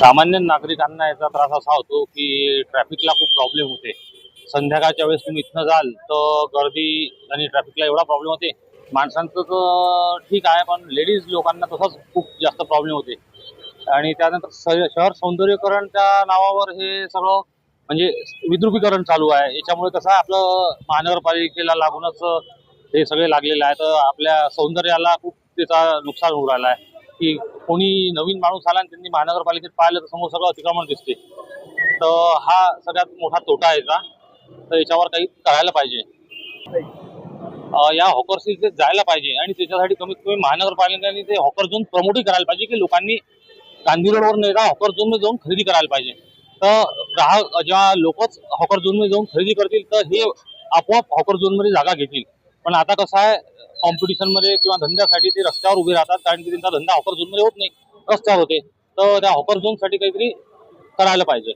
सामान्य नागरिकांना याचा त्रास असा होतो की ट्रॅफिकला खूप प्रॉब्लेम होते। संध्याकाळच्या वेळेस तुम्ही इथनं जाल तर गर्दी आणि ट्रॅफिकला एवढा प्रॉब्लेम होते। माणसांचं तर ठीक आहे, पण लेडीज लोकांना तसंच खूप जास्त प्रॉब्लेम होते। आणि त्यानंतर शहर सौंदर्यीकरणच्या नावावर हे सगळं म्हणजे विद्रुपीकरण चालू आहे। याच्यामुळे कसं आहे, आपलं महानगरपालिकेला लागूनच हे सगळे लागलेले आहे, तर आपल्या सौंदर्याला खूप त्याचा नुकसान होऊ राहिला आहे। की कोणी नवीन माणूस आला आणि त्यांनी महानगरपालिकेत पाहिलं तर समोर सगळं अतिक्रमण दिसते, तर हा सगळ्यात मोठा तोटा आहे याचा। तर याच्यावर काही करायला पाहिजे। या हॉकर्सची जायला पाहिजे आणि त्याच्यासाठी कमीत कमी महानगरपालिकेने ते हॉकर झोन प्रमोटही करायला पाहिजे की लोकांनी गांधी रोडवर नाही जा, हॉकर झोन मध्ये जाऊन खरेदी करायला पाहिजे। तर ग्राहक जेव्हा लोकच हॉकर झोन मध्ये जाऊन खरेदी करतील तर हे आपोआप हॉकर झोन मध्ये जागा घेतील। पण आता कसं आहे, कॉम्पिटिशन मध्ये किंवा धंद्यासाठी ते रस्त्यावर उभे राहतात, कारण की त्यांचा धंदा हॉकर झोन मध्ये होत नाही, रस्त्यावर होते। तर त्या हॉकर झोन साठी काहीतरी करायला पाहिजे।